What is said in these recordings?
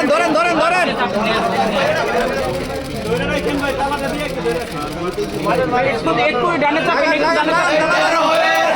ধরেন ধরেন ধরেন একটু ডানে চাপেন, একটু ডানে চাপেন।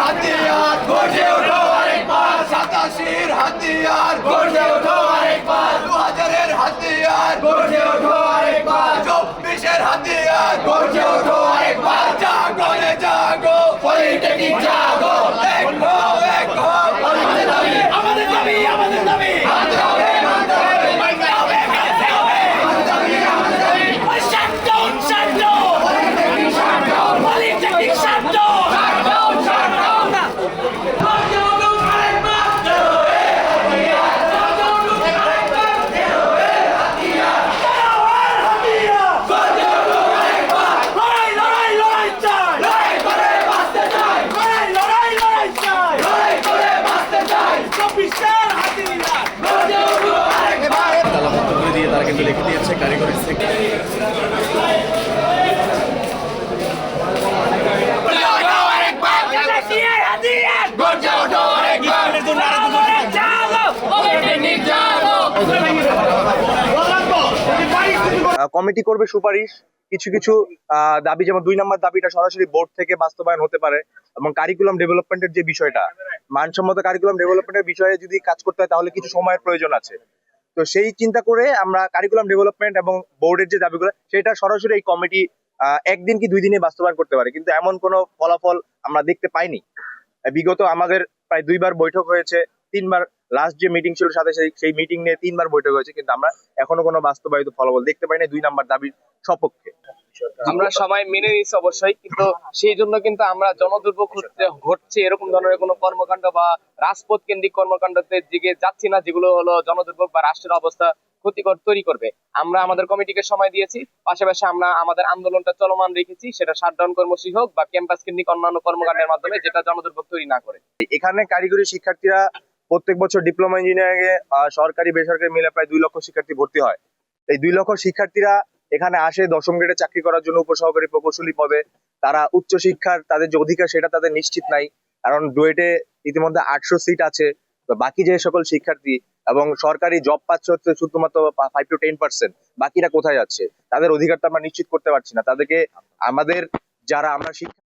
হাতিয়ার গর্জে ওঠো আরেকবার, 87 হাতিয়ার গর্জে ওঠো আরেকবার, 2000 হাতিয়ার গর্জে ওঠো আরেকবার, 24 হাতিয়ার গর্জে ওঠো আরেকবার। জাগো রে জাগো, পলিটেকনিক জাগো, দেখো দেখো আমাদের দাবি, আমাদের দাবি, আমাদের দাবি মানতে হবে, মানতে হবে, মানতে হবে, মানতে হবে, আমাদের দাবি, আমাদের দাবি। Shutdown, shutdown, polytechnic shutdown, polytechnic shutdown, shutdown, shutdown. দিয়ে তারা কিন্তু লিখে দিয়েছে কারিগরি সেক্টর। কমিটি করবে সুপারিশ, কিছু কিছু দাবি, যেমন 2 নম্বর দাবিটা সরাসরি বোর্ড থেকে বাস্তবায়ন হতে পারে, এবং কারিকুলাম ডেভেলপমেন্টের যে বিষয়টা, মানসম্মত কারিকুলাম ডেভেলপমেন্টের বিষয়ে যদি কাজ করতে হয় তাহলে কিছু সময়ের প্রয়োজন আছে। তো সেই চিন্তা করে আমরা কারিকুলাম ডেভেলপমেন্ট এবং বোর্ডের যে দাবিগুলো সেটা সরাসরি এই কমিটি 1 দিন কি 2 দিনে বাস্তবায়ন করতে পারে, কিন্তু এমন কোনো ফলাফল আমরা দেখতে পাইনি। বিগত আমাদের প্রায় 2 বার বৈঠক হয়েছে, 3 বার লাস্ট যে মিটিং ছিল সাথে সেই মিটিং নিয়ে 3 বার বৈঠক হয়েছে, কিন্তু আমরা এখনো কোনো বাস্তবায়িত ফলাফল দেখতে পাইনি 2 নম্বর দাবির সপক্ষে। আমরা সবাই মেনে নিচ্ছি অবশ্যই, কিন্তু সেই জন্য কিন্তু আমরা জনদুর্ভোগ ঘটছে এরকম ধরনের কোনো কর্মকাণ্ড বা রাজপথ কেন্দ্রিক কর্মকাণ্ডের দিকে যাচ্ছি না, যেগুলো হলো জনদুর্ভোগ বা রাষ্ট্রের অবস্থা ক্ষতিকর তৈরি করবে। আমরা আমাদের কমিটিকে সময় দিয়েছি, পাশাপাশি আমরা আমাদের আন্দোলনটা চলমান রেখেছি, সেটা শাটডাউন কর্মসূচি হোক বা ক্যাম্পাস কেন্দ্রিক অন্যান্য কর্মকাণ্ডের মাধ্যমে, যেটা জনদুর্ভোগ তৈরি না করে। এখানে কারিগরি শিক্ষার্থীরা প্রত্যেক বছর ডিপ্লোমা ইঞ্জিনিয়ারিং এ সরকারি বেসরকারি মিলে প্রায় 2 লক্ষ শিক্ষার্থী ভর্তি হয়। এই 2 লক্ষ শিক্ষার্থীরা এখানে আসে 10ম গ্রেডে চাকরি করার জন্য উপসহকারী প্রকৌশলী পদে। তারা উচ্চশিক্ষার তাদের যে অধিকার সেটা তাদের নিশ্চিত নাই, কারণ ডুয়েটে ইতিমধ্যে 800 সিট আছে। তো বাকি যে সকল শিক্ষার্থী এবং সরকারি জব পাচ্ছে হচ্ছে শুধুমাত্র 5 to 10%, বাকিরা কোথায় যাচ্ছে? তাদের অধিকারটা আমরা নিশ্চিত করতে পারছি না। তাদেরকে আমাদের যারা আমরা শিক্ষা